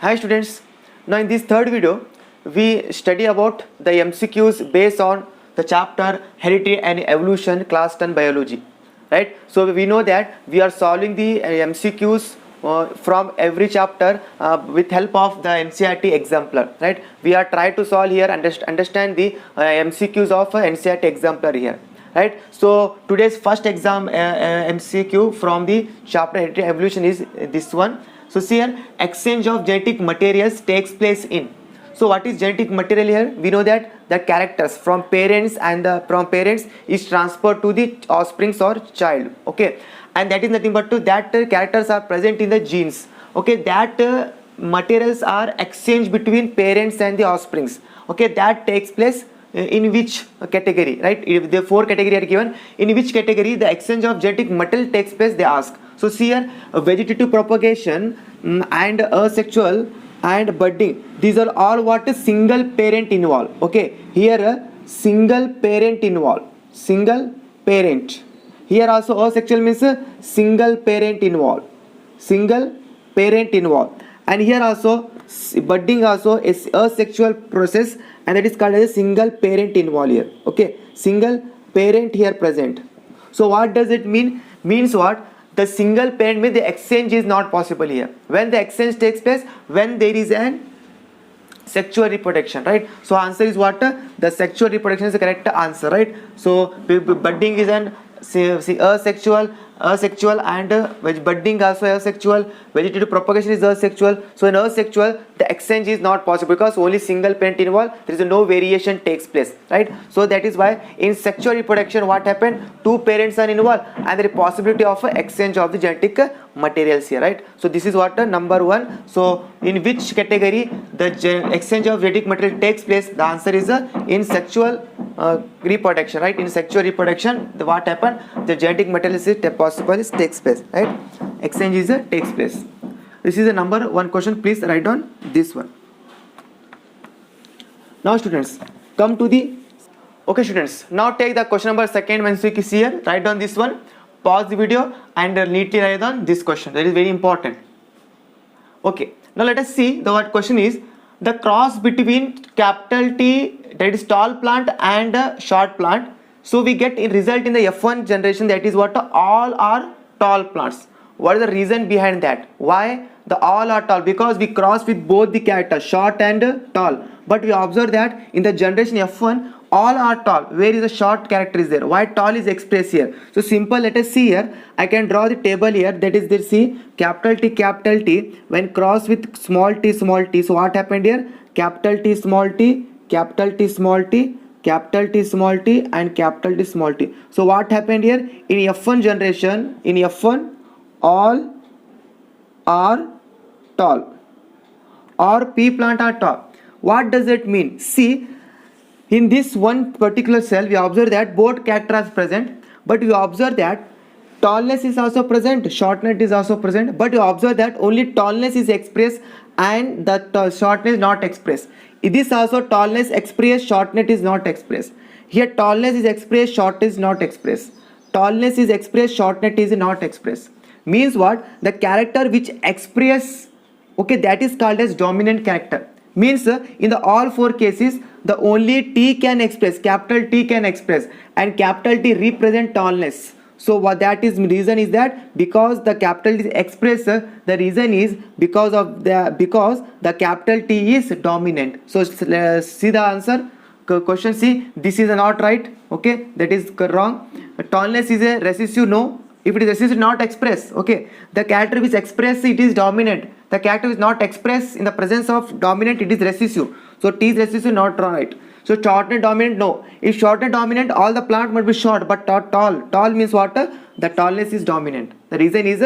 Hi students, now in this third video we study about the MCQs based on the chapter Heredity and Evolution class 10 biology, right? So we know that we are solving the MCQs from every chapter with help of the NCERT exemplar, right? We are trying to solve here, understand the MCQs of NCERT exemplar here, right? So today's first exam MCQ from the chapter Heredity and Evolution is this one. So see here, exchange of genetic materials takes place in. So what is genetic material here? We know that the characters from parents and from parents is transferred to the offsprings or child. Okay, and that is nothing but to that characters are present in the genes. Okay, that materials are exchanged between parents and the offsprings. Okay, that takes place in which category, right? If the four category are given, in which category the exchange of genetic material takes place, they ask. So see here, vegetative propagation and asexual and budding, these are all what a single parent involved. Okay, here a single parent involved, single parent. Here also asexual means a single parent involved, single parent involved. And here also budding also is a sexual process, and that is called as a single parent involved here. Okay, single parent here present. So what does it mean? Means what? The single parent means the exchange is not possible here. When the exchange takes place, when there is an sexual reproduction, right? So answer is what? The sexual reproduction is the correct answer, right? So budding is an asexual and budding also asexual, vegetative propagation is asexual. So in asexual the exchange is not possible because only single parent involved, there is no variation takes place, right? So that is why in sexual reproduction what happened, two parents are involved and there is possibility of exchange of the genetic materials here, right? So this is what number one. So in which category the exchange of genetic material takes place? The answer is in sexual reproduction, right? In sexual reproduction what happened, the genetic material is possible takes place, right? Exchange is takes place. This is the number one question. Please write down this one. Now students, come to the students, now take the question number second MCQ here. Write down this one, pause the video and neatly write down this question. That is very important. Okay, now let us see the what question is. The cross between capital T, that is tall plant, and short plant. So we get a result in the F1 generation, that is what? All are tall plants. What is the reason behind that? Why the all are tall? Because we cross with both the characters short and tall. But we observe that in the generation F1 all are tall. Where is the short character is there? Why tall is expressed here? So simple, let us see here. I can draw the table here. That is this, see, capital T when crossed with small t. So what happened here? Capital T small t, capital T small t, capital T small t, and capital T small t. So what happened here? In F1 generation, in F1 all are tall or P plant are tall. What does it mean? See, in this one particular cell we observe that both characters are present, but we observe that tallness is also present, shortness is also present, but you observe that only tallness is expressed and the shortness not expressed. This also tallness expressed, shortness is not expressed. Here tallness is expressed, shortness is not expressed. Tallness is expressed, shortness is not expressed. Means what? The character which express, okay, that is called as dominant character. Means in the all four cases the only T can express, capital T can express, and capital T represent tallness. So what that is reason is that because the capital T is expressed, the reason is because the capital T is dominant. So see the answer. Question C, this is not right. Okay, that is wrong. Tallness is a recessive. No, if it is recessive, not express. Okay, the character which express it is dominant. The character is not expressed in the presence of dominant, it is recessive. So T is recessive, not right. So short and dominant, no. If short and dominant, all the plant must be short, but tall. Tall means what? The tallness is dominant. The reason is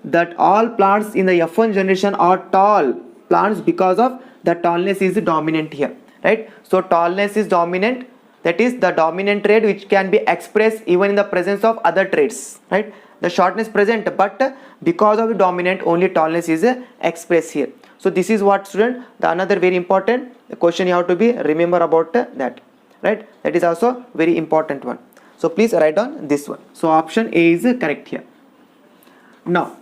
that all plants in the F1 generation are tall plants because of the tallness is dominant here, right? So tallness is dominant. That is the dominant trait which can be expressed even in the presence of other traits, right? The shortness present, but because of the dominant only tallness is expressed here. So this is what student, the another very important question you have to be remember about that, right? That is also very important one. So please write down this one. So option A is correct here. Now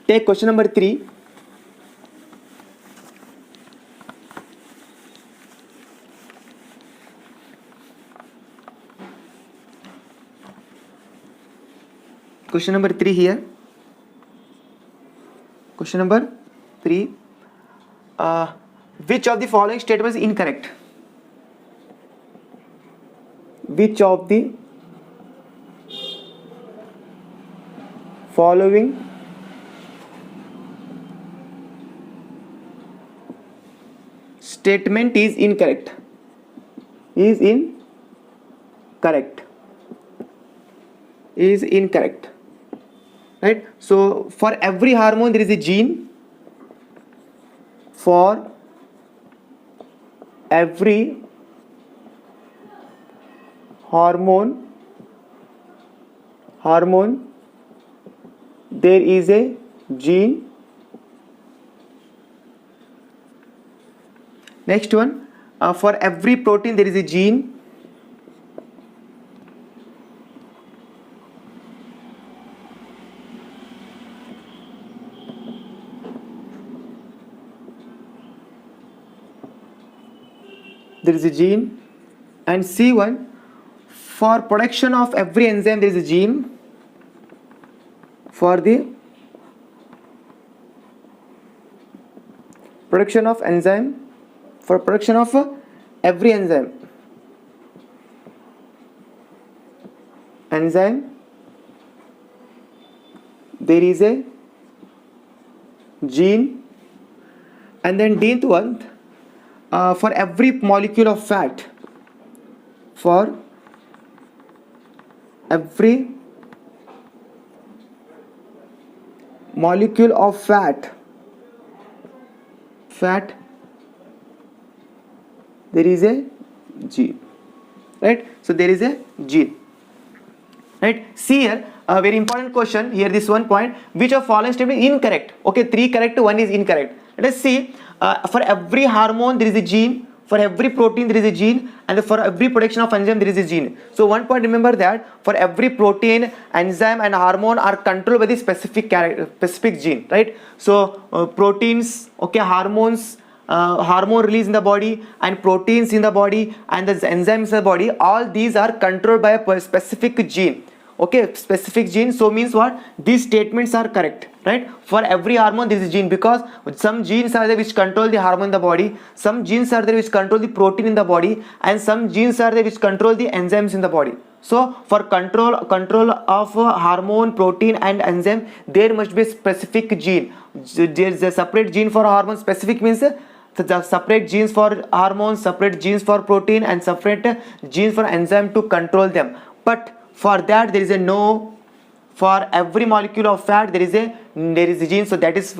take question number 3. Question number 3 here. Question number 3. Which of the following statements is incorrect? Which of the following statement is incorrect? Is incorrect, right? So for every hormone there is a gene. For every hormone there is a gene. Next one, for every protein there is a gene. There is a gene. And C1, for production of every enzyme there is a gene. For the production of enzyme, for production of every enzyme there is a gene. And then Dth one, for every molecule of fat, for every molecule of fat there is a gene, right? So there is a gene, right? See here, a very important question here, this one point, which of following statement is incorrect? Okay, 3 correct, 1 is incorrect. Let us see. For every hormone there is a gene, for every protein there is a gene, and for every production of enzyme there is a gene. So one point, remember that for every protein, enzyme and hormone are controlled by the specific gene, right? So proteins, okay, hormones, hormone release in the body, and proteins in the body, and the enzymes in the body, all these are controlled by a specific gene. Okay, specific gene. So means what? These statements are correct, right? For every hormone there is a gene, because some genes are there which control the hormone in the body, some genes are there which control the protein in the body, and some genes are there which control the enzymes in the body. So for control of hormone, protein and enzyme, there must be a specific gene. There is a separate gene for hormone. Specific means the separate genes for hormones, separate genes for protein, and separate genes for enzyme to control them. But for that there is a no. For every molecule of fat there is a gene. So that is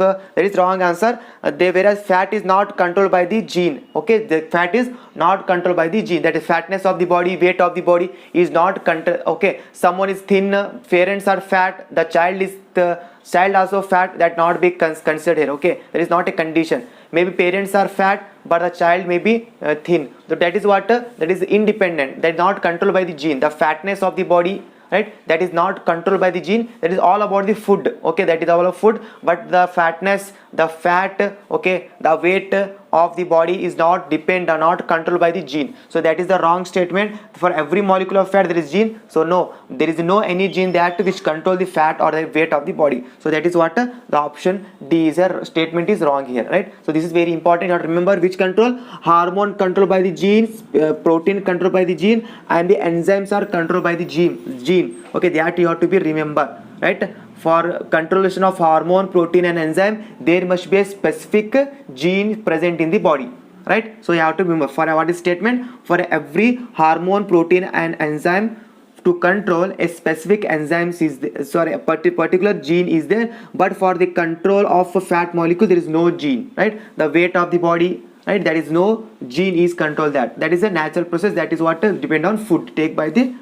wrong answer. Whereas fat is not controlled by the gene. Okay, the fat is not controlled by the gene. That is fatness of the body, weight of the body is not controlled. Okay, someone is thin, parents are fat, the child also fat, that not be considered here. Okay, there is not a condition. Maybe parents are fat but the child may be thin. So that is what that is independent. That is not controlled by the gene. The fatness of the body, right, that is not controlled by the gene. That is all about the food. Okay, that is all of food. But the fatness, the fat, okay, the weight of the body is not controlled by the gene. So that is the wrong statement. For every molecule of fat there is gene. So no, there is no any gene that which control the fat or the weight of the body. So that is what the option D is a statement is wrong here, right? So this is very important. You have to remember which control: hormone controlled by the genes, protein controlled by the gene, and the enzymes are controlled by the gene. Okay, that you have to be remember, right? For controlation of hormone, protein and enzyme, there must be a specific gene present in the body, right? So you have to remember, for what is statement? For every hormone, protein and enzyme to control a specific enzymes is a particular gene is there, but for the control of a fat molecule there is no gene, right? The weight of the body, right, that is no gene is control. That is a natural process. That is what depend on food take by the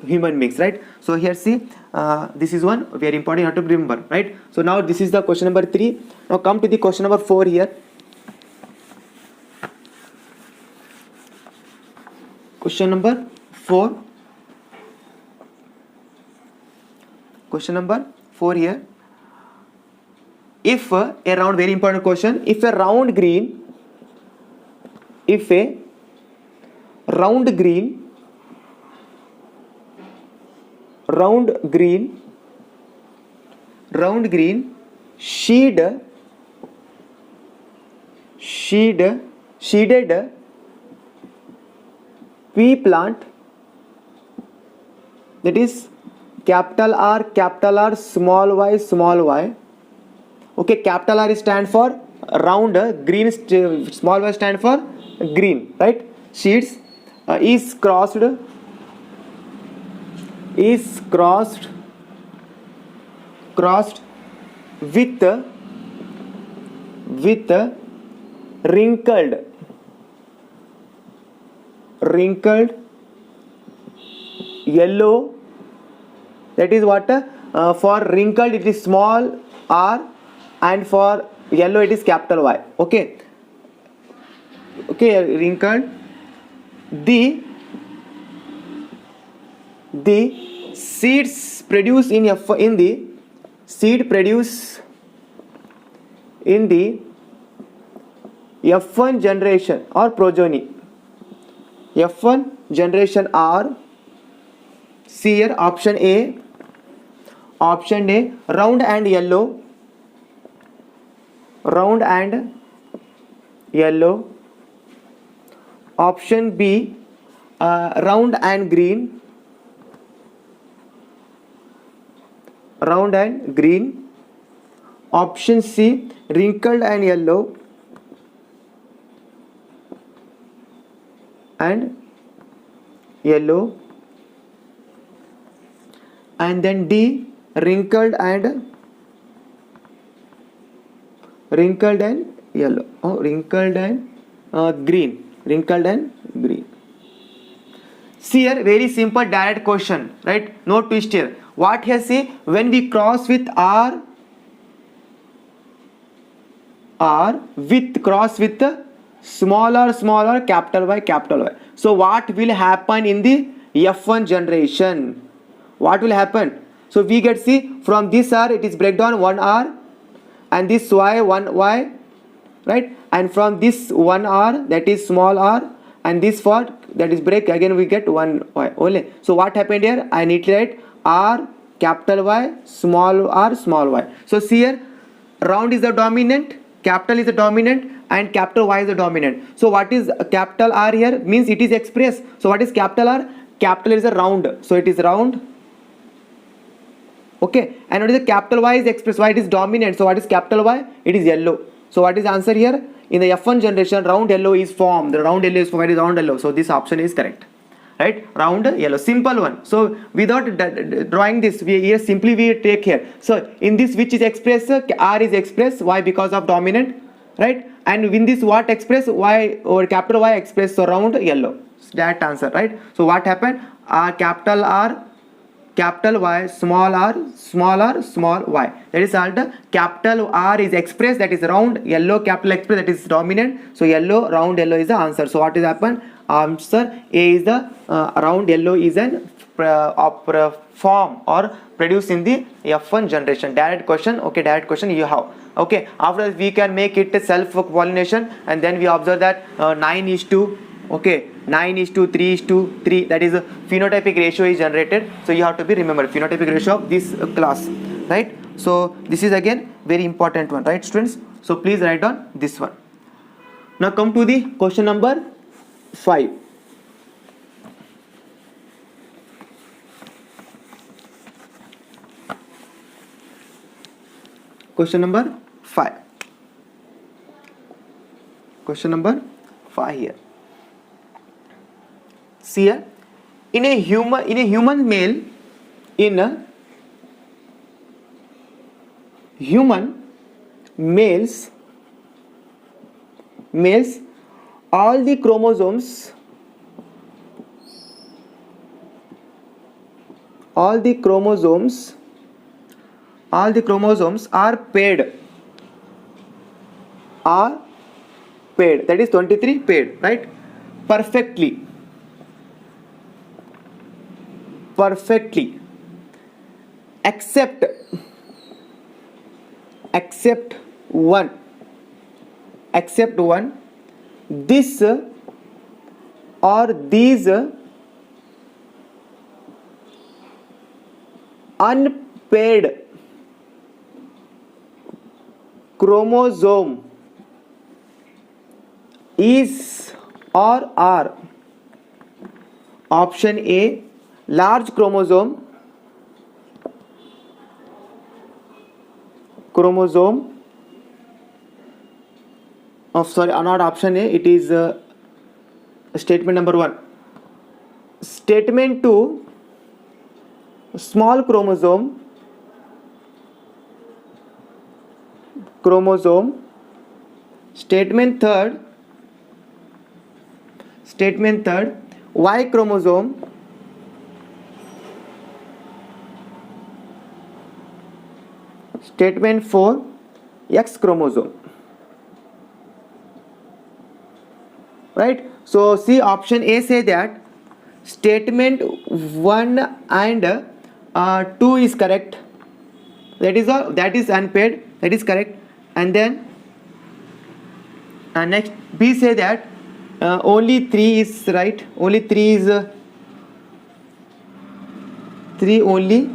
human mix, right? So here see, this is one very important, you have to remember, right? So now this is the question number 3. Now come to the question number 4 here. Question number 4. Question number 4 here. If a round, very important question, if a round green round green sheeded pea plant, that is capital R, small y. Okay, capital R stand for round, green, small y stand for green, right? Sheets is crossed with wrinkled yellow, that is what, for wrinkled it is small r, and for yellow it is capital Y. Okay, wrinkled. The seeds produced in the F1 generation or progeny. F1 generation are, see here, option A, round and yellow. Option B, round and green. Option C, wrinkled and yellow. And then D, wrinkled and yellow. Green. See here, very simple direct question, right? No twist here. What here, see, when we cross with R with smaller capital Y. So what will happen in the F1 generation? What will happen? So we get, see, from this R it is breakdown 1 R, and this Y 1 Y, right? And from this 1 R, that is small r, and this for that is break, again we get 1 Y only. So what happened here? I need to write R capital Y, small r, small y. So see here, round is the dominant, capital is the dominant, and capital Y is the dominant. So what is capital R here? Means it is expressed. So what is capital R? Capital is a round, so it is round. Okay, and what is the capital Y is expressed? Why it is dominant? So what is capital Y? It is yellow. So what is the answer here? In the F1 generation, round yellow is formed. The round yellow is formed. It is round yellow. So this option is correct, right? Round yellow, simple one. So without drawing this, we take here. So in this, which is expressed, R is expressed. Why? Because of dominant, right? And in this, what expressed? Y or capital Y expressed. So round yellow. That answer, right? So what happened? Capital R, capital Y, small r, small y. That is called capital R is expressed, that is round, yellow capital expressed, that is dominant. So yellow, round yellow is the answer. So what is happened? Answer A is the round yellow is an form or produced in the F1 generation. Direct question. Okay, direct question you have. Okay, after we can make it self pollination, and then we observe that 9:3:3, that is a phenotypic ratio is generated. So you have to be remembered phenotypic ratio of this class, right? So this is again very important one, right, students? So please write down this one. Now come to the question number 5. Question number 5. Question number 5 here. See here, in a human male, males, all the chromosomes are paired. That is 23 paired, right? Perfectly, except one. This or these unpaired chromosome is or are? Option A, large chromosome of, sorry, not option A, it is statement number 1. Statement 2, small chromosome. Statement third, Y chromosome. Statement 4, X chromosome. Right? So see, option A say that statement 1 and 2 is correct. That is unpaired. That is correct. And then next B say that only 3 is right. Only 3 is 3 only.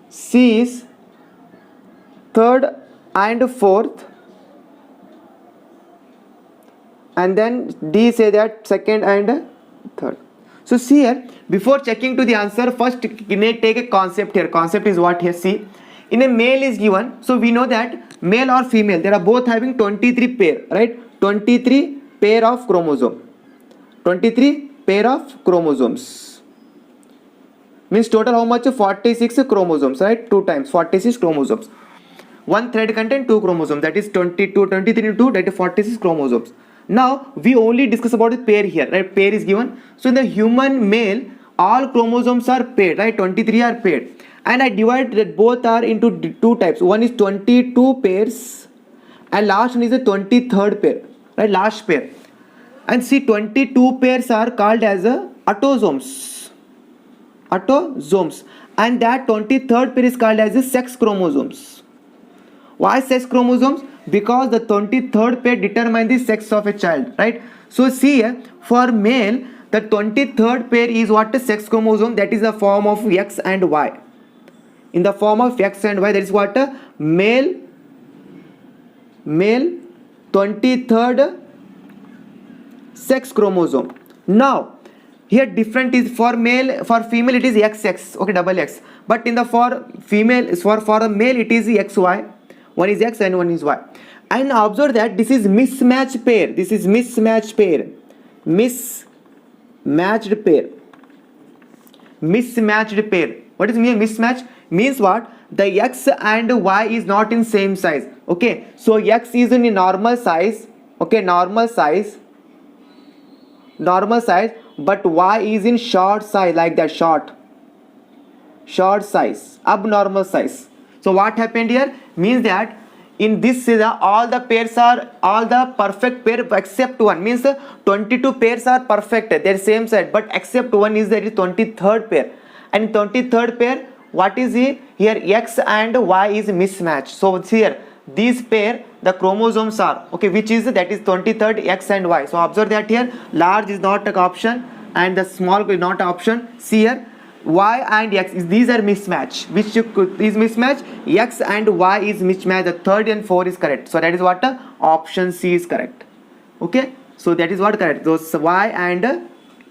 C is third and fourth. And then D say that second and third. So see here, before checking to the answer, first take a concept here. Concept is what here. See, in a male is given, so we know that male or female, they are both having 23 pair, right? 23 pair of chromosome. 23 pair of chromosomes. Means total how much? 46 chromosomes, right? 2 times 46 chromosomes. One thread contain 2 chromosomes, that is 22, 23 into 2, that is 46 chromosomes. Now we only discuss about the pair here, right? Pair is given. So in the human male, all chromosomes are paired, right? 23 are paired. And I divide that both are into 2 types. One is 22 pairs and last one is the 23rd pair, right? Last pair. And see, 22 pairs are called as autosomes. And that 23rd pair is called as the sex chromosomes. Why sex chromosomes? Because the 23rd pair determines the sex of a child, right? So see here, for male, the 23rd pair is what? A sex chromosome, that is the form of X and Y. In the form of X and Y, that is what? Male 23rd sex chromosome. Now here different is for male, for female it is XX, okay, double X. But in the for female, for a male it is XY. One is X and one is Y. And observe that this is mismatched pair. This is mismatched pair. Mismatched pair. What is mean mismatch? Means what? The X and Y is not in same size. Okay. So X is in a normal size. Okay, normal size. But Y is in short size, like that, short size, abnormal size. So what happened here? Means that in this all the pairs are all the perfect pair except one. Means 22 pairs are perfect, they're same side, but except one is there is 23rd pair. And 23rd pair, what is here? X and Y is mismatched. So here these pair, the chromosomes are okay, which is that is 23rd X and Y. So observe that here large is not an option and the small is not an option. See here, Y and X these are mismatch. Which is mismatch? X and Y is mismatch. The third and 4 is correct. So that is what option C is correct. Okay, so that is what correct. Those Y and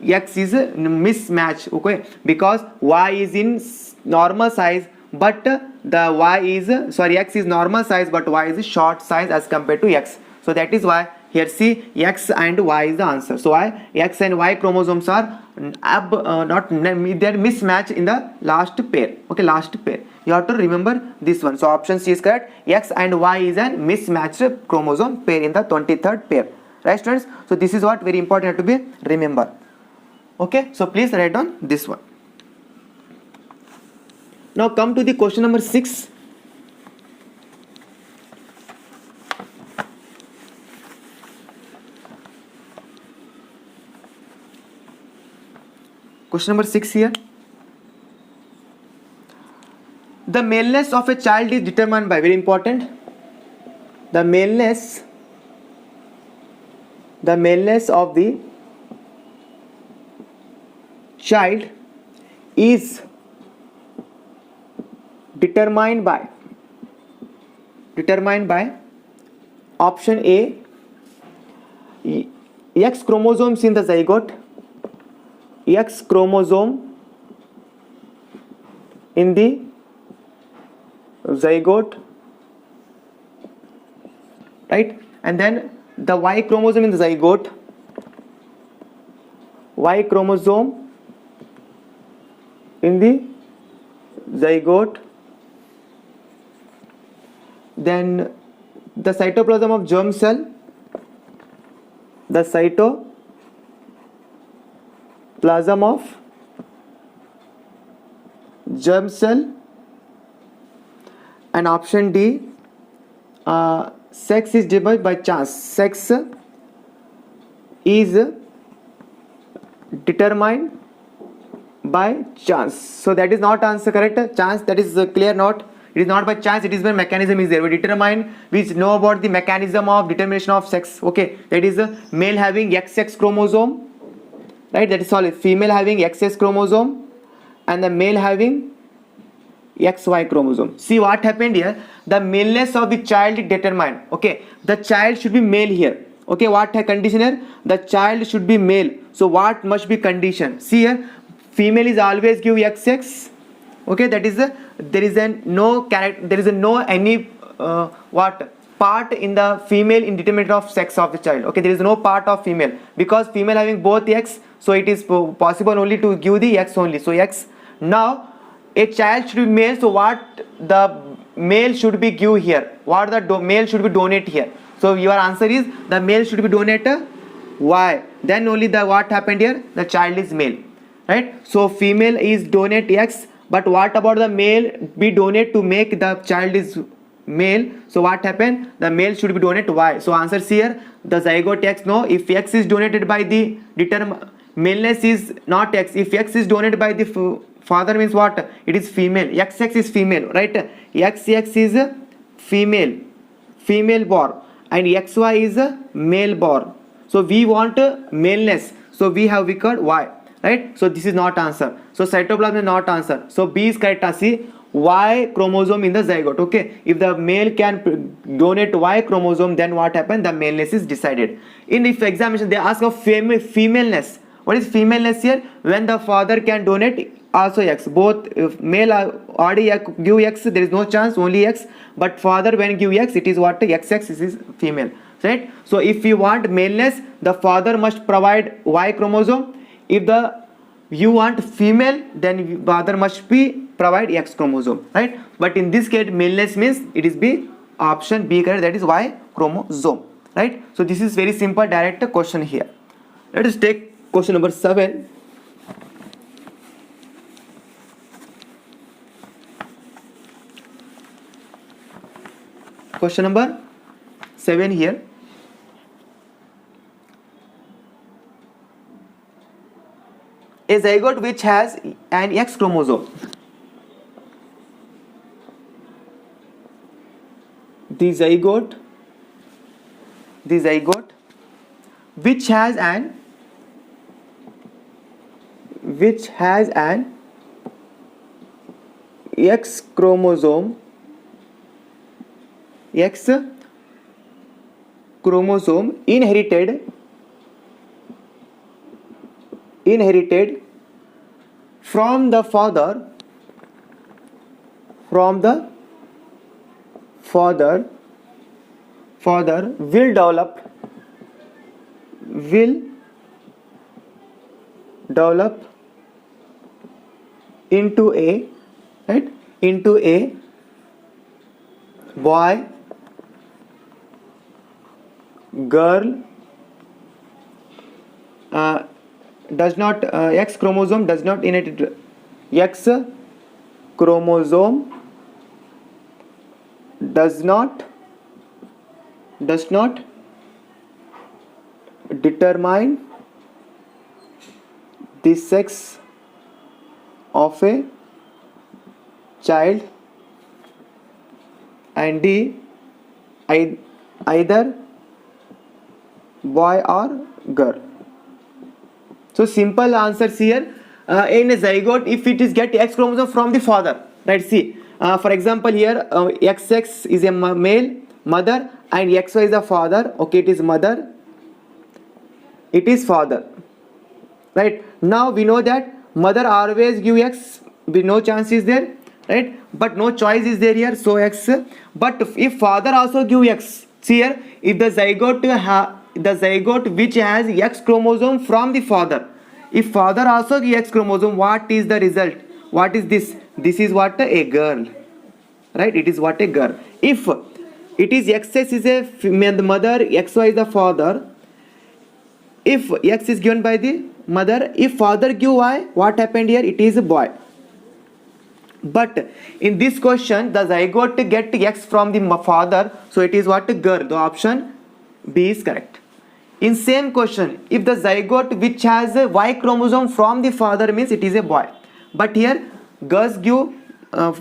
X is a mismatch. Okay, because Y is in normal size, but the Y is X is normal size, but Y is short size as compared to X. So that is why here see X and Y is the answer. So why X and Y chromosomes are not they're mismatch in the last pair. Okay, last pair. You have to remember this one. So option C is correct. X and Y is a mismatched chromosome pair in the 23rd pair. Right, students? So this is what very important to be remember. Okay, so please write down this one. Now come to the question number 6. Question number 6 here. The maleness of a child is determined by, very important, the maleness of the child is determined by determined by option A, X chromosomes in the zygote, X chromosome in the zygote, right? And then the Y chromosome in the zygote, Y chromosome in the zygote, then the cytoplasm of germ cell, the cytoplasm of germ cell, and option D, sex is determined by chance. Sex is determined by chance. So that is not answer correct. Chance, that is clear, not. It is not by chance, it is when mechanism is there. We determine, we know about the mechanism of determination of sex. Okay, that is a male having XX chromosome, right? That is all. Female having XX chromosome and the male having XY chromosome. See what happened here? The maleness of the child is determined. Okay, the child should be male here. Okay, what condition here? The child should be male. So what must be condition? See here, female is always give XX. Okay, that is there is no character, there is no any what part in the female in determination of sex of the child. Okay, there is no part of female, because female having both X, so it is possible only to give the X only. So X. Now a child should be male, so what the male should be give here? What the male should be donate here? So your answer is the male should be donate Y. Then only the what happened here? The child is male, right? So female is donate X, but what about the male be donate to make the child is male? So what happened? The male should be donate Y. So answer here, the zygote X. No, if X is donated by the maleness is not X. If X is donated by the father, means what? It is female. XX is female, right? XX is female, female born, and XY is male born. So we want maleness, so we have record Y, right? So this is not answer. So cytoplasm is not answer. So B is correct. See, Y chromosome in the zygote. Okay, if the male can donate Y chromosome, then what happened? The maleness is decided. In if examination they ask of femaleness. What is femaleness here? When the father can donate also X. Both if male already give X, there is no chance, only X. But father when give X, it is what? XX is female, right? So if you want maleness, the father must provide Y chromosome. If you want female, then father must be provide X chromosome, right? But in this case, maleness means it is B, option B correct, that is Y chromosome, right? So this is very simple direct question here. Let us take question number 7. Question number 7 here. A zygote which has an X chromosome. The zygote which has an X chromosome inherited from the father will develop into a boy, girl, does not X chromosome does not inherit. X chromosome does not determine the sex of a child, and D, either boy or girl. So simple answers here. In a zygote, if it is get X chromosome from the father, right? See, For example, here XX is a male, mother, and XY is a father. Okay, it is mother, it is father. Right, now we know that mother always give X, with no chance is there, right? But no choice is there here, so X. But if father also give X, see here, if the zygote which has X chromosome from the father, if father also give X chromosome, what is the result? What is this? This is what? A girl, right? It is what? A girl. If it is XX is a mother, XY is the father. If X is given by the mother, if father give Y, what happened here? It is a boy. But in this question, the zygote get X from the father, so it is what? A girl. The option B is correct. In same question, if the zygote which has a Y chromosome from the father means it is a boy. But here girls give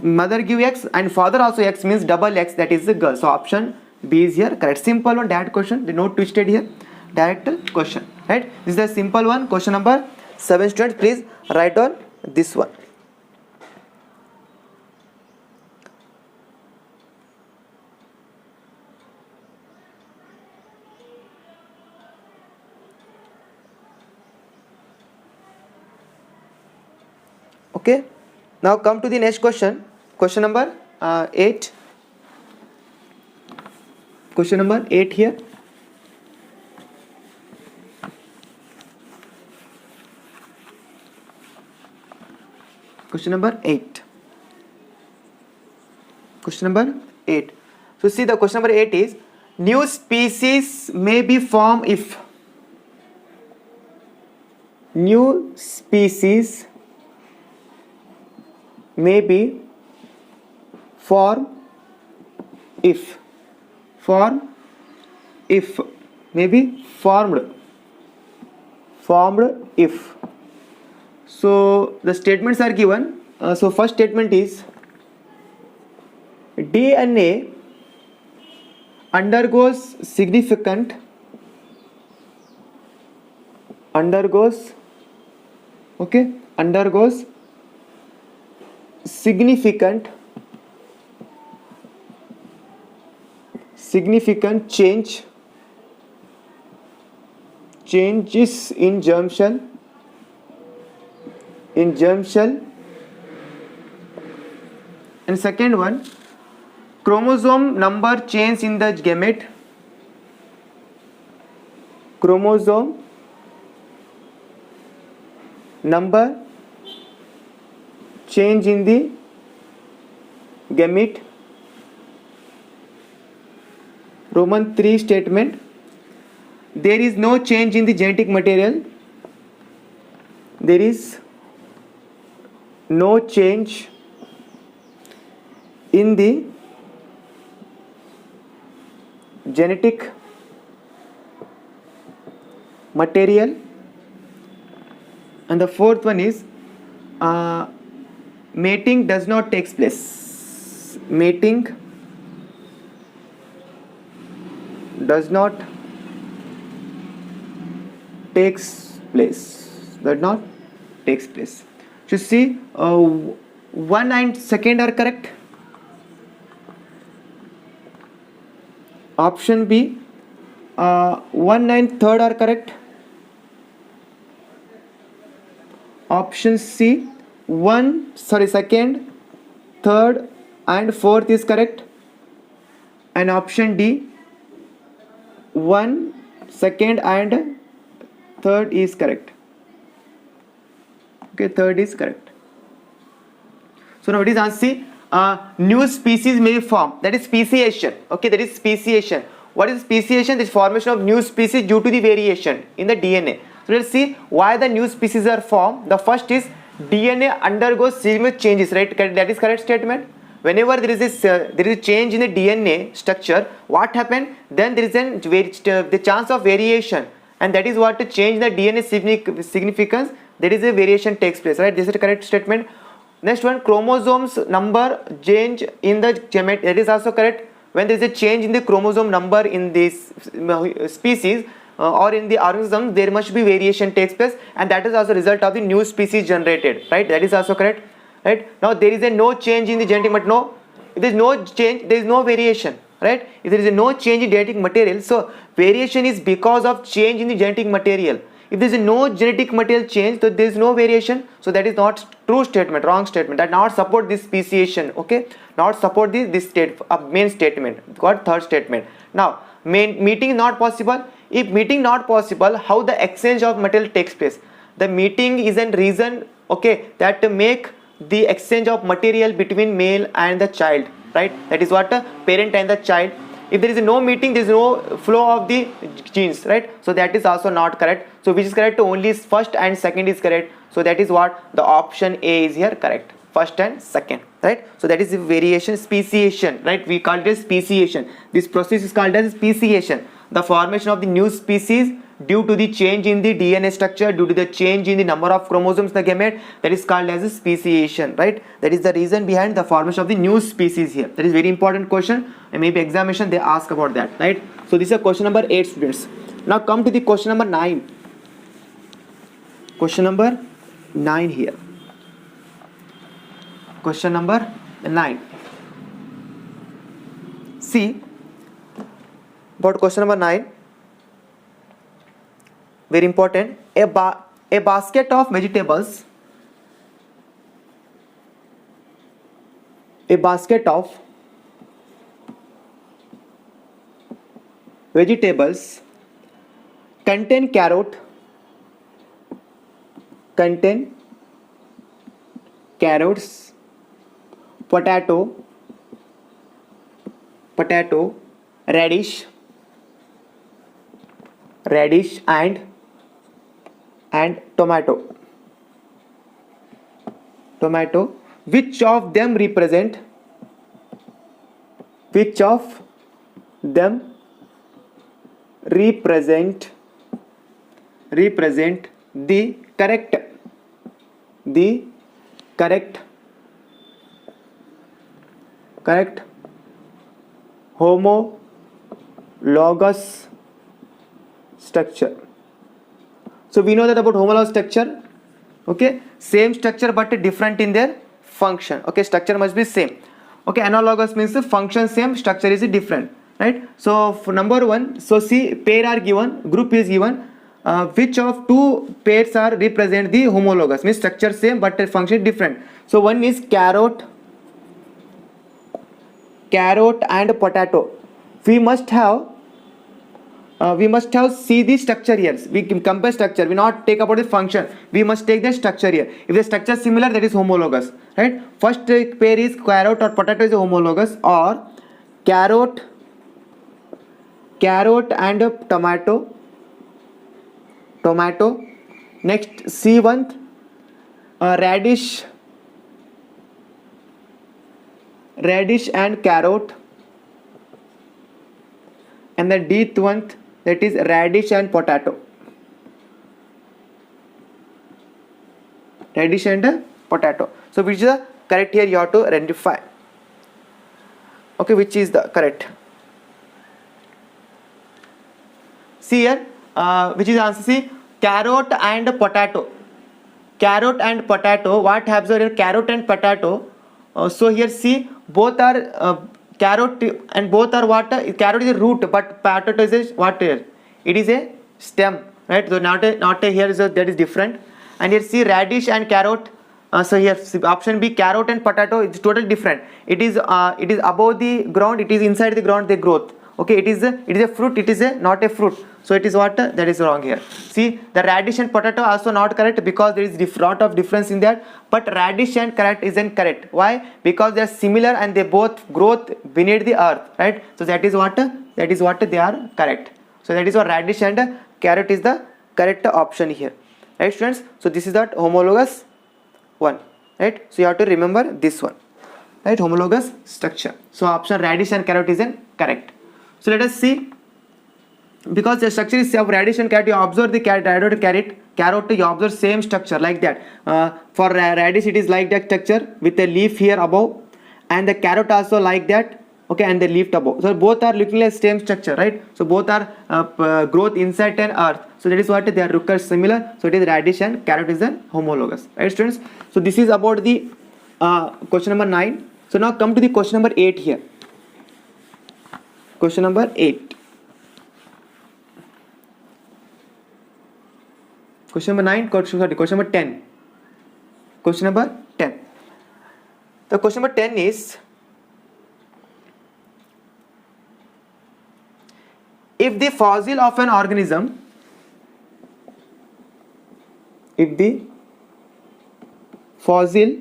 mother give X and father also X means double X, that is the girl. So option B is here correct. Simple one, direct question. No twisted here. Direct question. Right? This is a simple one. Question number 7, students. Please write on this one. Okay, now come to the next question. Question number 8. Question number 8 here. Question number 8. Question number 8. So see, the question number 8 is, new species may be formed if new species may be formed if may be formed if. So the statements are given. So first statement is, DNA undergoes significant undergoes significant changes in germ shell and second one, chromosome number change in the gamete, chromosome number change in the gamete. Roman 3 statement, there is no change in the genetic material, there is no change in the genetic material. And the fourth one is, mating does not take place. Mating does not takes place. So see, 1 and 2nd are correct. Option B, 1 and 3rd are correct. Option C, 2nd, 3rd and 4th is correct. And option D, 1, 2nd and 3rd is correct. Okay, 3rd is correct. So now it is answer. New species may form, that is speciation. Okay, that is speciation. What is speciation? This formation of new species due to the variation in the DNA. So let's see why the new species are formed. The first is, DNA undergoes significant changes, right? That is correct statement. Whenever there is a change in the DNA structure, what happened? Then there is the chance of variation, and that is what to change the DNA significance. That is a variation takes place, right? This is the correct statement. Next one, chromosomes number change in the gamete. That is also correct. When there is a change in the chromosome number in this species or in the organism, there must be variation takes place, and that is also result of the new species generated, right? That is also correct. right? Now there is a no change in the genetic material. No, if there is no change, there is no variation, right? If there is a no change in genetic material, so variation is because of change in the genetic material. If there is no genetic material change, so there is no variation. So that is not true statement, wrong statement. That not support this speciation. Okay, not support this main statement. Got third statement. Now meeting is not possible. If meeting not possible, how the exchange of material takes place? The meeting is a reason, okay, that to make the exchange of material between male and the child, right? That is what parent and the child. If there is no meeting, there is no flow of the genes, right? So that is also not correct. So which is correct? Only first and second is correct. So that is what the option A is here correct. First and second, right? So that is the variation, speciation, right? We call it as speciation. This process is called as speciation. The formation of the new species due to the change in the DNA structure, due to the change in the number of chromosomes the gamete, that is called as a speciation, right? That is the reason behind the formation of the new species here. That is very important question, and maybe examination they ask about that, right? So this is question number 8, students. Now come to the question number 9. Question number 9 here. Question number 9. See about question number 9. Very important. A basket of vegetables. A basket of vegetables contain carrots, potato, radish and tomato. Which of them represent the correct homologous structure? So we know that about homologous structure, okay, same structure but different in their function. Okay, structure must be same. Okay, analogous means the function same, structure is different, right? So for number 1, so see, pair are given, group is given. Which of two pairs are represent the homologous, means structure same but function different. So one is carrot and potato. We must have see the structure here. We compare structure, we not take about the function, we must take the structure here. If the structure is similar, that is homologous, right? First pair is carrot or potato is homologous, or carrot and tomato. Next C1 radish and carrot, and the D one, that is radish and potato. So which is the correct here? You have to identify. Okay, which is the correct? See here, which is answer? See, carrot and potato. What happens here? Carrot and potato. So here see, both are carrot and both are what? Carrot is a root, but potato is a what here? It is a stem, right? So not a here, so that is different. And here see, radish and carrot. So here option B, carrot and potato, is totally different. It is above the ground, it is inside the ground, the growth. Okay, it is a fruit, it is not a fruit. So it is what? That is wrong here. See, the radish and potato also not correct because there is lot of difference in that. But radish and carrot isn't correct. Why? Because they are similar and they both growth beneath the earth, right? So that is what they are correct. So that is what radish and carrot is the correct option here, right, students? So this is that homologous one, right? So you have to remember this one, right? Homologous structure. So option radish and carrot isn't correct. So let us see. Because the structure is of radish and carrot, you observe the carrot, you observe same structure like that. For radish it is like that structure with a leaf here above, and the carrot also like that, okay, and the leaf above. So both are looking like same structure, right? So both are growth inside an earth. So that is what they are similar. So it is radish and carrot is an homologous, right, students? So this is about the question number 9. So now come to the question number 8 here. Question number 8. Question number 9, question number 10. Question number 10. The question number 10 is, if the fossil of an organism, if the fossil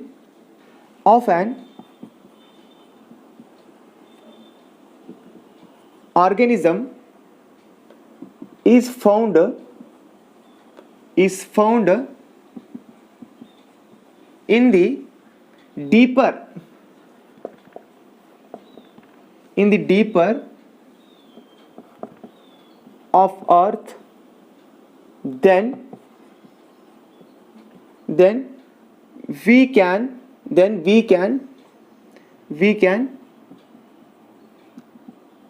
of an organism is found in the deeper of earth, then we can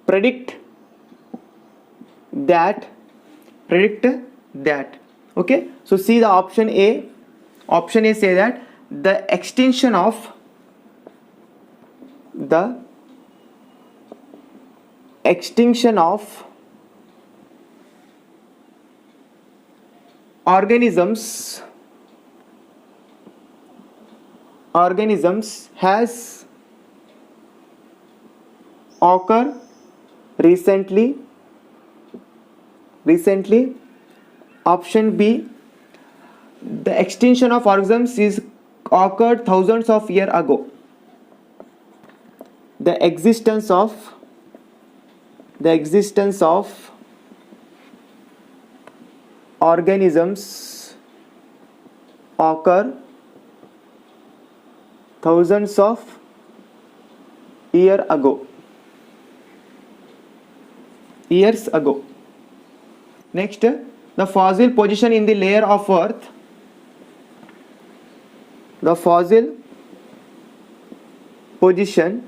predict that. Okay, so see the option A say that the extinction of organisms has occurred recently. Option B, the extinction of organisms is occurred thousands of years ago. The existence of organisms occur thousands of years ago. Next, the fossil position in the layer of earth. The fossil position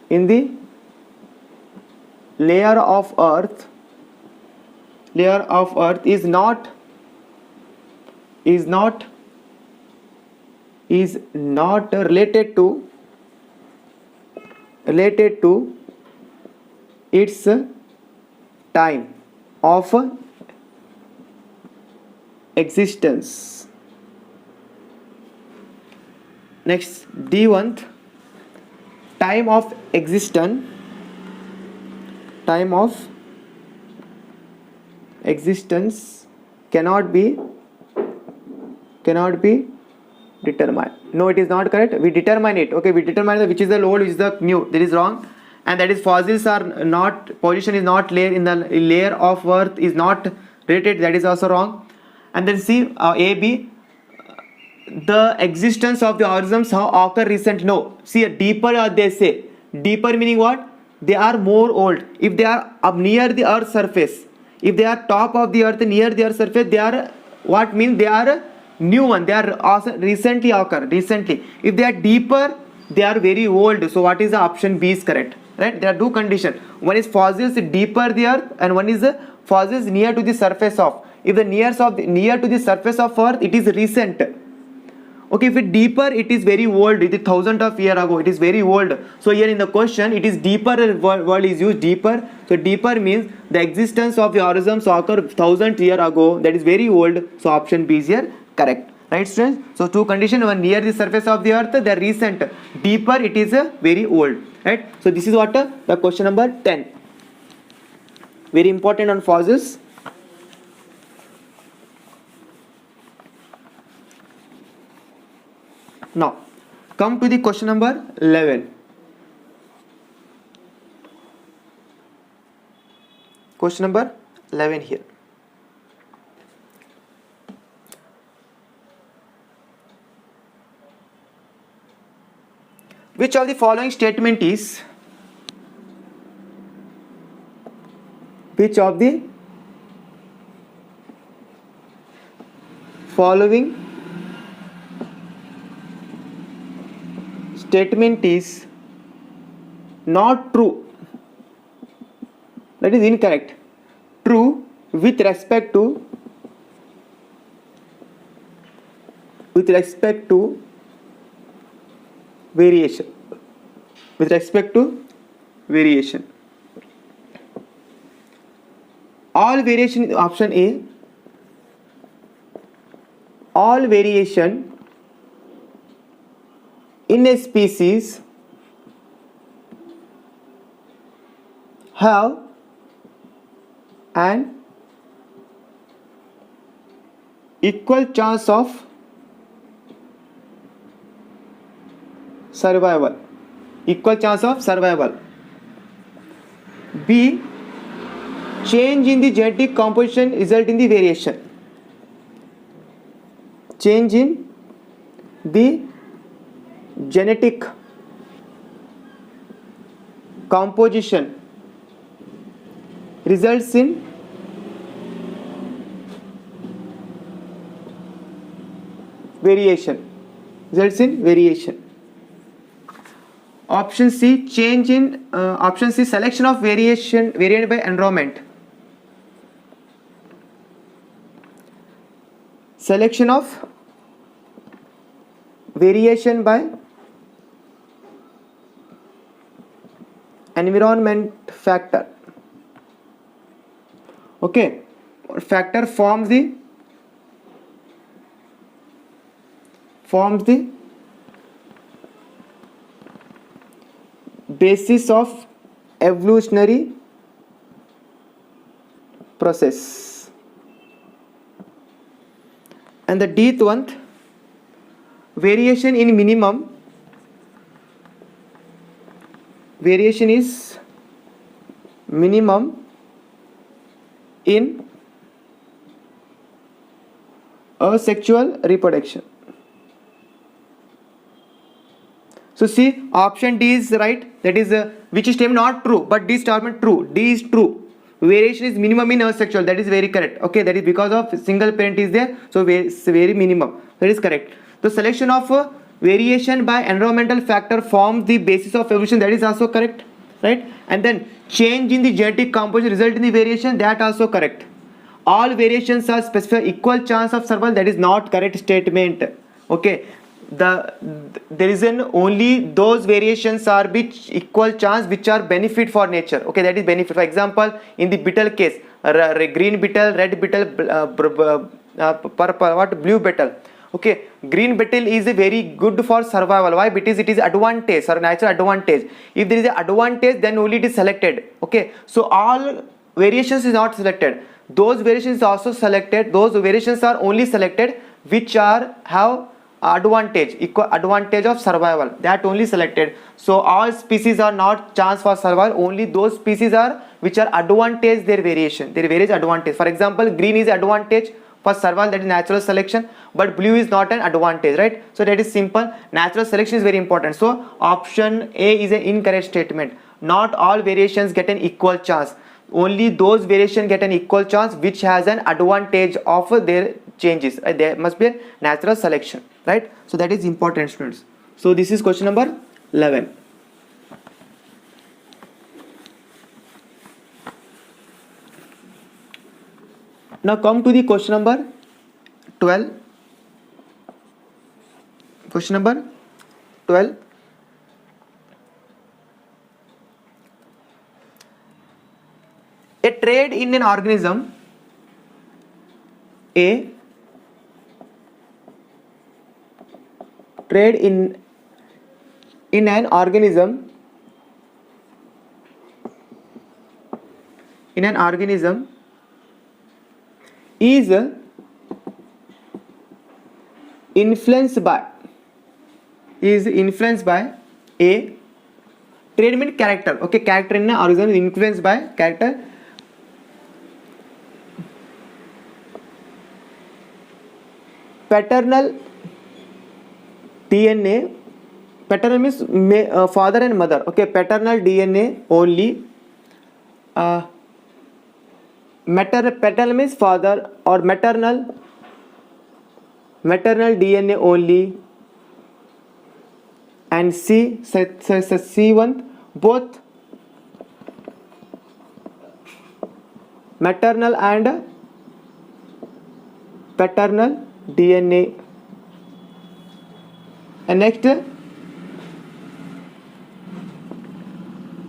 in the layer of earth is not related to its time of existence. Next, D1, time of existence cannot be determined. No, it is not correct. We determine it. Okay, we determine which is the old, which is the new. That is wrong. And that is fossils are not, position is not layer in the layer of earth is not related. That is also wrong. And then see A, B, the existence of the organisms how occur recent. No, see, deeper they say. Deeper meaning what? They are more old. If they are up near the earth's surface, if they are top of the earth near the earth's surface, they are what means they are new one. They are also recently occurred. If they are deeper, they are very old. So what is the option B is correct, right? There are two conditions. One is fossils deeper the earth, and one is fossils near to the surface of. If the near to the surface of earth, it is recent. Okay, if it deeper, it is very old. It is thousands of years ago. It is very old. So here in the question, it is deeper word is used, deeper. So deeper means the existence of the organisms occurred 1,000 years ago. That is very old. So option B is here correct. Right, students? So two conditions: one near the surface of the earth, they are recent. Deeper, it is very old. Right? So this is what the question number 10. Very important on fossils. Now, come to the question number 11. Question number 11 here. Which of the following statement is not true? That is incorrect. True with respect to variation, with respect to variation. All variation, option A, all variation in a species have an equal chance of survival. Equal chance of survival. B, change in the genetic composition result in the variation. Change in the genetic composition results in variation. Results in variation. Option C, change in option C, selection of variant by environment. Selection of variation by environment factor. Okay, factor forms the basis of evolutionary process. And the D one, variation in minimum. Variation is minimum in asexual reproduction. So see, option D is right. That is which is statement not true, but D statement true. D is true. Variation is minimum in asexual. That is very correct. Okay, that is because of single parent is there, so it's very minimum. That is correct. The selection of variation by environmental factor forms the basis of evolution. That is also correct, right? And then change in the genetic composition result in the variation. That also correct. All variations are specified equal chance of survival. That is not correct statement. Okay. There is only those variations are which equal chance which are benefit for nature. Okay, that is benefit. For example, in the beetle case, green beetle, red beetle, blue beetle. Okay, green beetle is very good for survival. Why? Because it is advantage or natural advantage. If there is an advantage, then only it is selected. Okay, so all variations is not selected. Those variations are also selected. Those variations are only selected which are have advantage, equal advantage of survival, that only selected. So all species are not chance for survival, only those species are which are advantage their variation, their various advantage. For example, green is advantage for survival, that is natural selection, but blue is not an advantage, right? So that is simple. Natural selection is very important. So option A is an incorrect statement. Not all variations get an equal chance. Only those variations get an equal chance which has an advantage of their changes. There must be a natural selection, right? So that is important, students. So this is question number 11. Now come to the question number 12. Question number 12. A trait in an organism A, trait in an organism is influenced by A. Trait means character. Okay, character in an organism is influenced by character. Paternal DNA. Paternal means father and mother. Okay, paternal DNA only. Paternal means father, or maternal DNA only. And C1, both maternal and paternal DNA. And next,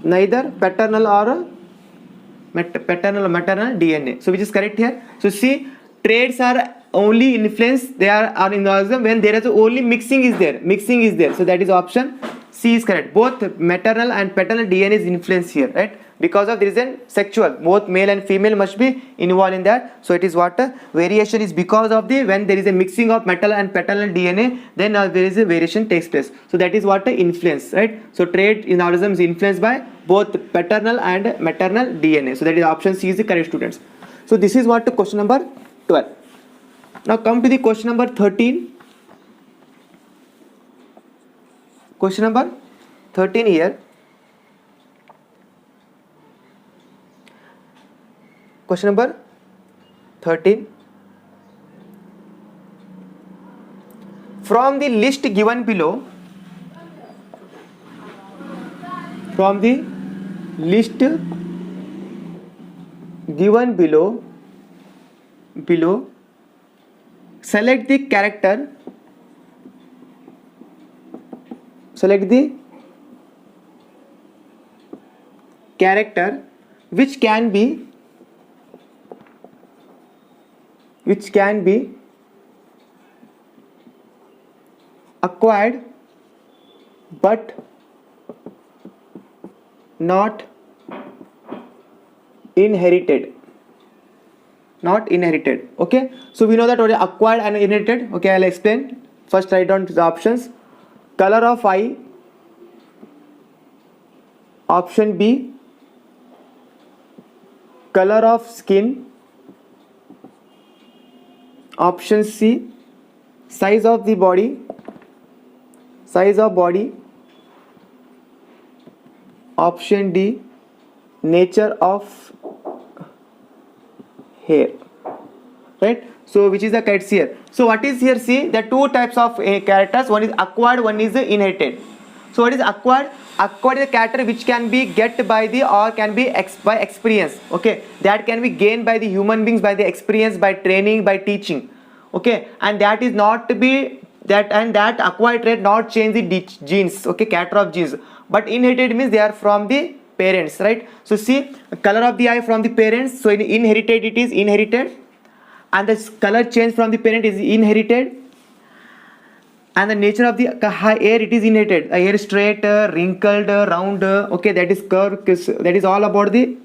neither paternal or maternal DNA. So which is correct here? So see, traits are only influenced, they are in the organism when there is only mixing is there. So that is option C is correct. Both maternal and paternal DNA is influenced here, right? Because of there is a sexual, both male and female must be involved in that. So it is what variation is because of the when there is a mixing of maternal and paternal DNA, then there is a variation takes place. So that is what influence, right? So trait in organism is influenced by both paternal and maternal DNA. So that is option C is the correct, students. So this is what question number 12. Now come to the question number 13. Question number 13 here. Question number 13. From the list given below, select the character which can be acquired but not inherited. Okay, so we know that already, acquired and inherited. Okay, I'll explain. First write down the options. Color of eye, option B. Color of skin, option C. Size of body, option D. Nature of hair, right? So which is the correct here? So what is here? See, there are two types of characters. One is acquired, one is inherited. So what is acquired? Acquired is a character which can be get by the or can be by experience. Okay, that can be gained by the human beings by the experience, by training, by teaching. Okay, and that is not to be that acquired trait not change the genes. Okay, character of genes, but inherited means they are from the parents, right? So see, color of the eye from the parents. So in inherited, it is inherited, and the color change from the parent is inherited, and the nature of the hair, it is inherited. A hair straight, wrinkled, round. Okay, that is curved. That is all about the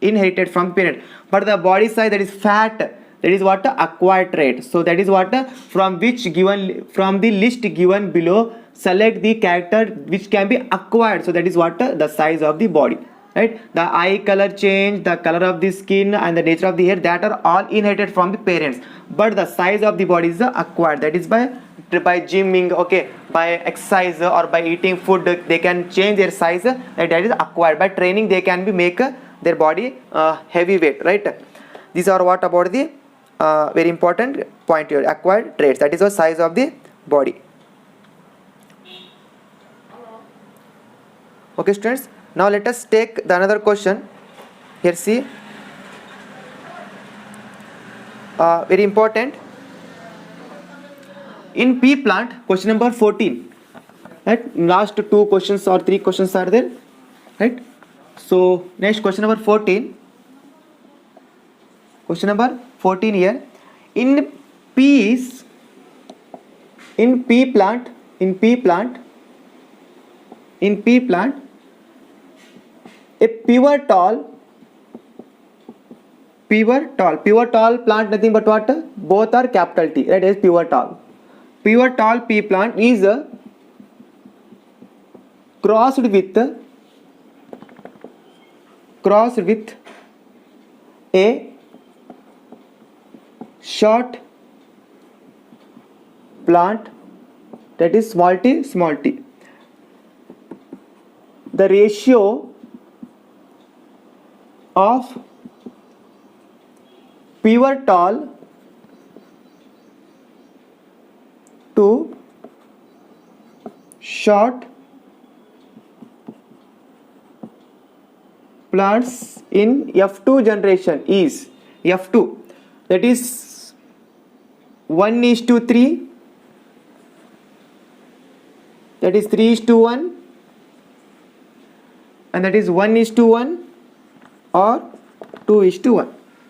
inherited from parent. But the body size, that is fat, that is what acquired trait. So that is what from the list given below, select the character which can be acquired. So that is what the size of the body, right? The eye color change, the color of the skin, and the nature of the hair, that are all inherited from the parents. But the size of the body is acquired. That is by gymming, okay, by exercise or by eating food, they can change their size. That is acquired. By training, they can be make their body heavy weight, right? These are what about the very important point here, acquired traits. That is the size of the body. Okay, students. Now let us take the another question. Here see, very important. In pea plant, question number 14. Right? Last two questions or three questions are there. Right? So next question number 14. Question number 14 here. In pea plant, a pivotal plant, nothing but what? Both are capital T. That is pivotal. Pivotal pea plant is crossed with a short plant, that is small t. The ratio of pivotal to short plants in F2 generation is F2, that is 1:3, that is 3:1, and that is 1:1 or 2:1.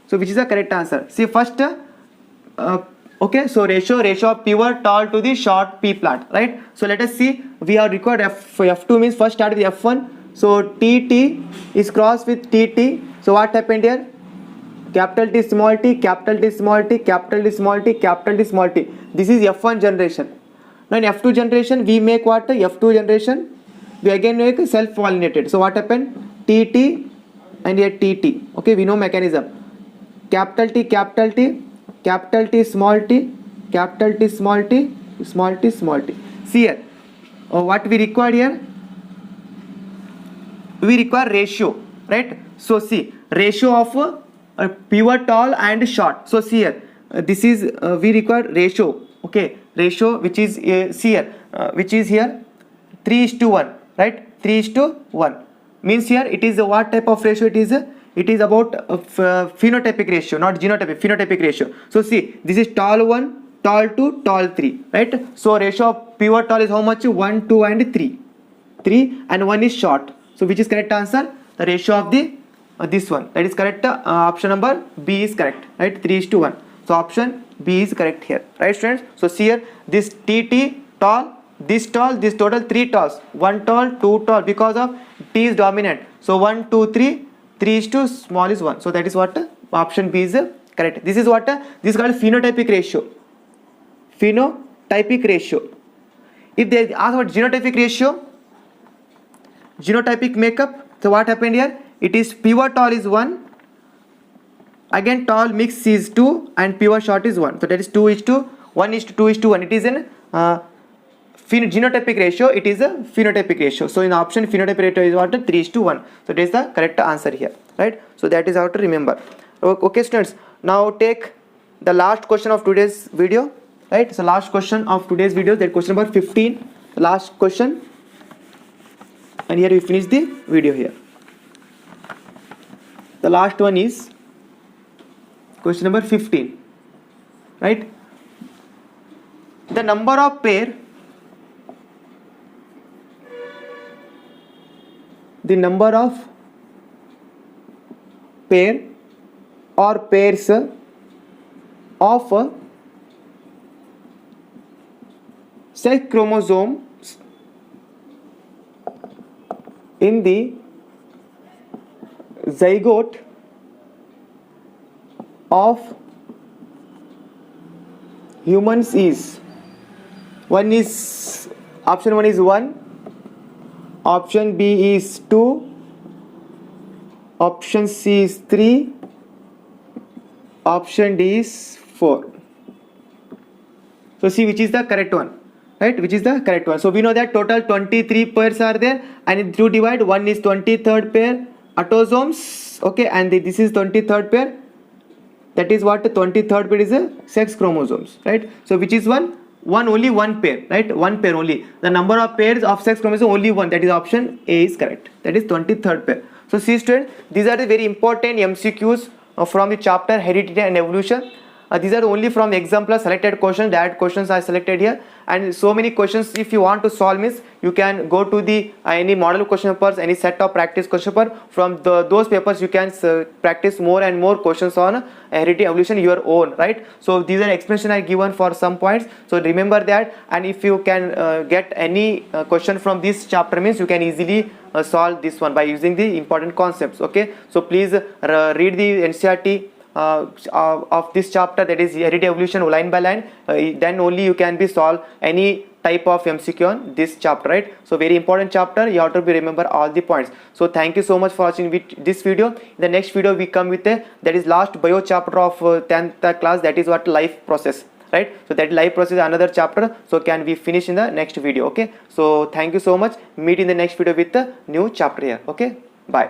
So which is the correct answer? See first, okay, so ratio of pure tall to the short p plant, right? So let us see, we have required f2 means first start with f1. So tt is crossed with tt. So what happened here? Capital T small t, capital T small t, capital T small t, capital T small t. This is f1 generation. Now in f2 generation we make what? F2 generation we again make self pollinated. So what happened? tt and here tt. Okay, we know mechanism. Capital T, capital T, capital T small t, capital T small t, small t, small t. See here, what we require here? We require ratio, right? So see, ratio of pure tall and short. So see here, this is we require ratio. Okay, ratio which is see here, which is here 3:1, right? 3:1 means here it is what type of ratio? It is about phenotypic ratio, not genotypic, phenotypic ratio. So see, this is tall 1, tall 2, tall 3, right? So ratio of pure tall is how much? 1, 2 and 3. 3 and 1 is short. So which is correct answer? The ratio of the this one, that is correct. Option number B is correct, right? 3:1. So option B is correct here, right students? So see here, this TT tall, this total 3 talls, 1 tall, 2 tall, because of T is dominant. So 1, 2, 3, 3:2 small is 1. So that is what option B is correct. This is what this is called phenotypic ratio. Phenotypic ratio. If they ask about genotypic ratio, genotypic makeup, so what happened here? It is pure tall is 1, again tall mix is 2 and pure short is 1. So that is 2:1:2:1. It is in genotypic ratio, it is a phenotypic ratio. So in option phenotypic ratio is what? 3:1. So that is the correct answer here, right? So that is how to remember. Okay students, now take the last question of today's video, right? So last question of today's video, that question number 15, last question, and here we finish the video here. The last one is question number 15, right? The number of pair, the number of pair or pairs of sex chromosomes in the zygote of humans is, one is, option 1 is 1, option B is 2, option C is 3, option D is 4. So see which is the correct one, right? Which is the correct one? So we know that total 23 pairs are there, and in 2 divide, 1 is 23rd pair autosomes, okay, and this is 23rd pair, that is what? 23rd pair is a sex chromosomes, right? So which is one? Only one pair, right? One pair only. The number of pairs of sex chromosomes only one, that is option A is correct, that is 23rd pair. So see students, these are the very important MCQs from the chapter Heredity and Evolution. These are only from the exam plus selected questions. That questions are selected here, and so many questions. If you want to solve means you can go to the any model question papers, any set of practice question paper. From those papers you can practice more and more questions on heredity evolution your own, right? So these are explanation are given for some points. So remember that, and if you can get any question from this chapter means you can easily solve this one by using the important concepts. Okay, so please read the NCERT of this chapter, that is heredity evolution line by line, then only you can be solve any type of MCQ on this chapter, right? So very important chapter, you have to be remember all the points. So thank you so much for watching this video. In the next video we come with that is last bio chapter of 10th class, that is what life process, right? So that life process is another chapter, so can we finish in the next video. Okay, so thank you so much, meet in the next video with the new chapter here. Okay, bye.